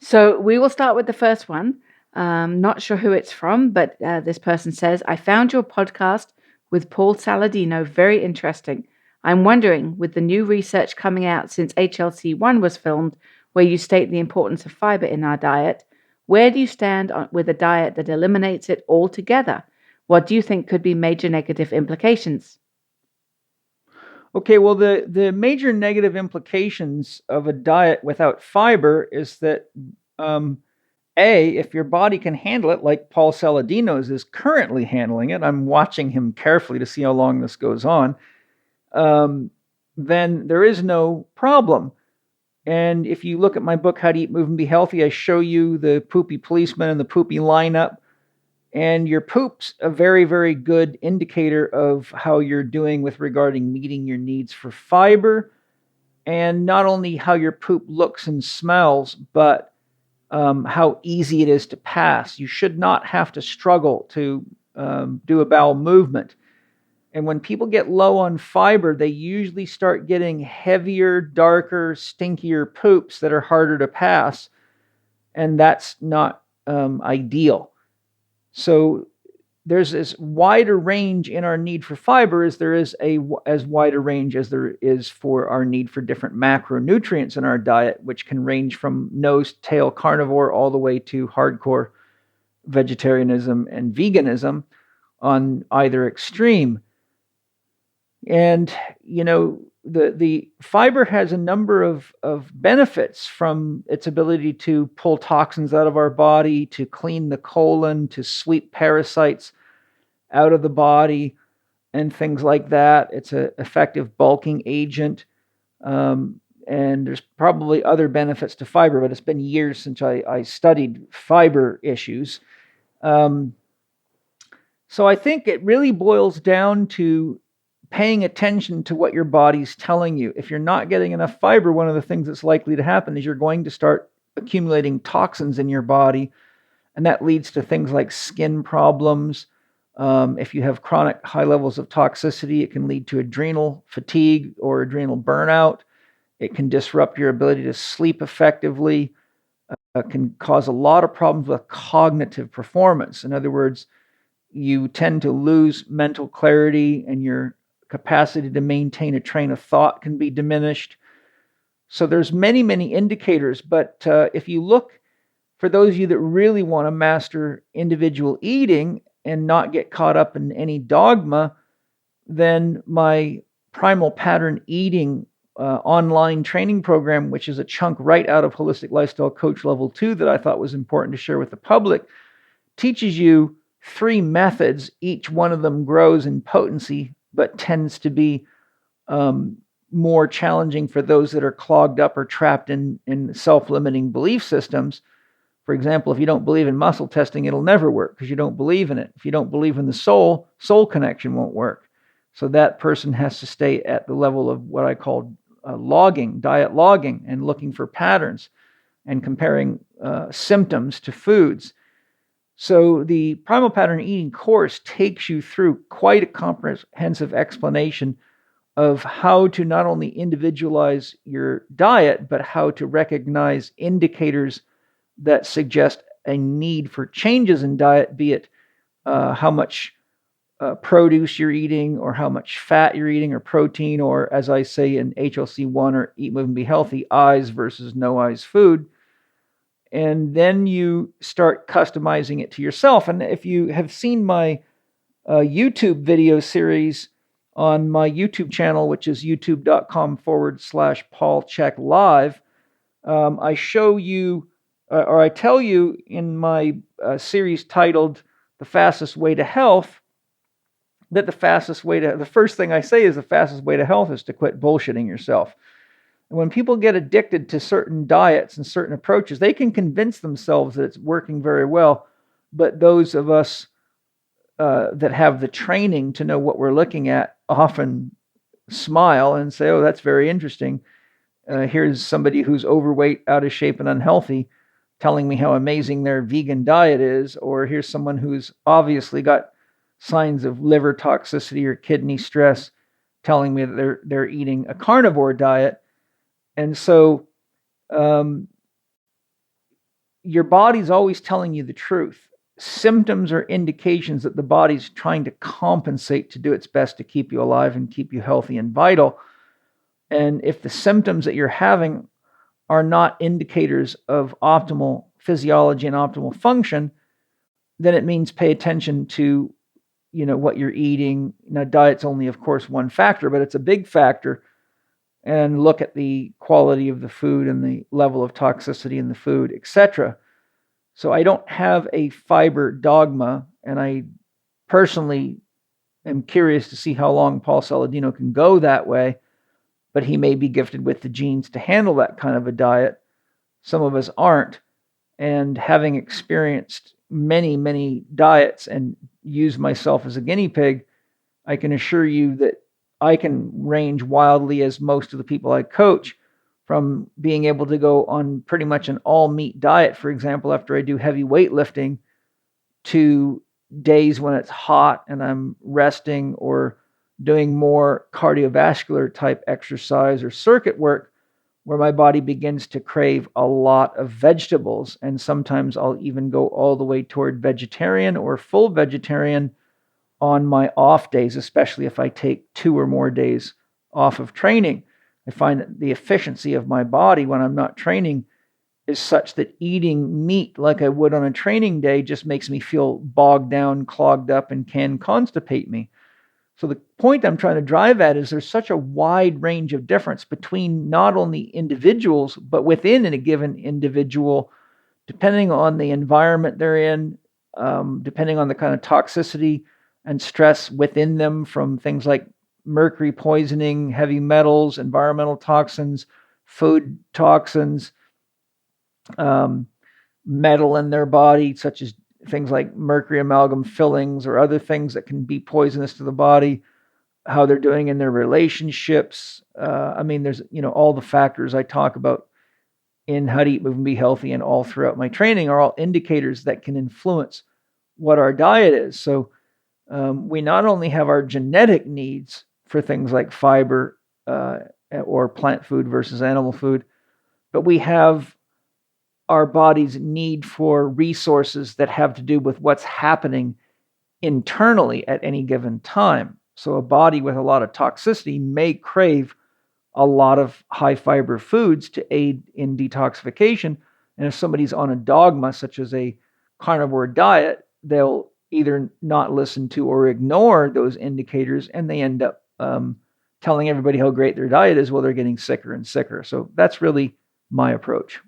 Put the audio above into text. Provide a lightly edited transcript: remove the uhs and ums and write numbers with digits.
So we will start with the first one. Not sure who it's from, but this person says, I found your podcast with Paul Saladino very interesting. I'm wondering, with the new research coming out since HLC1 was filmed, where you state the importance of fiber in our diet, where do you stand with a diet that eliminates it altogether? What do you think could be major negative implications? Okay, well, the major negative implications of a diet without fiber is that, um, if your body can handle it, like Paul Saladino's is currently handling it, I'm watching him carefully to see how long this goes on, um, then there is no problem. And if you look at my book, How to Eat, Move, and Be Healthy, I show you the poopy policeman and the poopy lineup. And your poop's a very, very good indicator of how you're doing with regarding meeting your needs for fiber, and not only how your poop looks and smells, but how easy it is to pass. You should not have to struggle to do a bowel movement. And when people get low on fiber, they usually start getting heavier, darker, stinkier poops that are harder to pass. And that's not ideal. So there's as wide a range in our need for fiber as there is as wide a range as there is for our need for different macronutrients in our diet, which can range from nose tail carnivore all the way to hardcore vegetarianism and veganism on either extreme. And the fiber has a number of benefits, from its ability to pull toxins out of our body, to clean the colon, to sweep parasites out of the body, and things like that. It's an effective bulking agent. And there's probably other benefits to fiber, but it's been years since I studied fiber issues. Um, so I think it really boils down to paying attention to what your body's telling you. If you're not getting enough fiber, one of the things that's likely to happen is you're going to start accumulating toxins in your body, and that leads to things like skin problems. If you have chronic high levels of toxicity, it can lead to adrenal fatigue or adrenal burnout. It can disrupt your ability to sleep effectively. Can cause a lot of problems with cognitive performance. In other words, you tend to lose mental clarity, and your capacity to maintain a train of thought can be diminished. So there's many, many indicators. But if you look, for those of you that really want to master individual eating and not get caught up in any dogma, then my primal pattern eating online training program, which is a chunk right out of Holistic Lifestyle Coach Level 2 that I thought was important to share with the public, teaches you 3 methods. Each one of them grows in potency, but tends to be more challenging for those that are clogged up or trapped in self-limiting belief systems. For example, if you don't believe in muscle testing, it'll never work because you don't believe in it. If you don't believe in the soul connection won't work. So that person has to stay at the level of what I call logging, diet logging, and looking for patterns and comparing symptoms to foods. So the Primal Pattern Eating course takes you through quite a comprehensive explanation of how to not only individualize your diet, but how to recognize indicators that suggest a need for changes in diet, be it how much produce you're eating, or how much fat you're eating, or protein, or, as I say in HLC1 or Eat, Move, and Be Healthy, eyes versus no eyes food. And then you start customizing it to yourself. And if you have seen my YouTube video series on my YouTube channel, which is youtube.com/Paul Chek Live, I show you, or I tell you in my series titled The Fastest Way to Health, that the first thing I say is the fastest way to health is to quit bullshitting yourself. And when people get addicted to certain diets and certain approaches, they can convince themselves that it's working very well. But those of us that have the training to know what we're looking at often smile and say, oh, that's very interesting. Here's somebody who's overweight, out of shape, and unhealthy telling me how amazing their vegan diet is. Or here's someone who's obviously got signs of liver toxicity or kidney stress telling me that they're eating a carnivore diet. And so your body's always telling you the truth. Symptoms are indications that the body's trying to compensate to do its best to keep you alive and keep you healthy and vital. And if the symptoms that you're having are not indicators of optimal physiology and optimal function, then it means pay attention to what you're eating. Now, diet's only, of course, one factor, but it's a big factor. And look at the quality of the food and the level of toxicity in the food, etc. So I don't have a fiber dogma, and I personally am curious to see how long Paul Saladino can go that way, but he may be gifted with the genes to handle that kind of a diet. Some of us aren't. And having experienced many, many diets and used myself as a guinea pig, I can assure you that I can range wildly, as most of the people I coach, from being able to go on pretty much an all-meat diet, for example, after I do heavy weightlifting, to days when it's hot and I'm resting or doing more cardiovascular type exercise or circuit work, where my body begins to crave a lot of vegetables. And sometimes I'll even go all the way toward vegetarian or full vegetarian on my off days, especially if I take 2 or more days off of training. I find that the efficiency of my body when I'm not training is such that eating meat like I would on a training day just makes me feel bogged down, clogged up, and can constipate me. So the point I'm trying to drive at is there's such a wide range of difference between not only individuals, but within a given individual, depending on the environment they're in, depending on the kind of toxicity and stress within them from things like mercury poisoning, heavy metals, environmental toxins, food toxins, metal in their body, such as things like mercury amalgam fillings or other things that can be poisonous to the body, how they're doing in their relationships. There's, all the factors I talk about in How to Eat, Move, and Be Healthy and all throughout my training are all indicators that can influence what our diet is. So we not only have our genetic needs for things like fiber or plant food versus animal food, but we have our body's need for resources that have to do with what's happening internally at any given time. So a body with a lot of toxicity may crave a lot of high fiber foods to aid in detoxification. And if somebody's on a dogma, such as a carnivore diet, they'll either not listen to or ignore those indicators, and they end up telling everybody how great their diet is while they're getting sicker and sicker. So that's really my approach.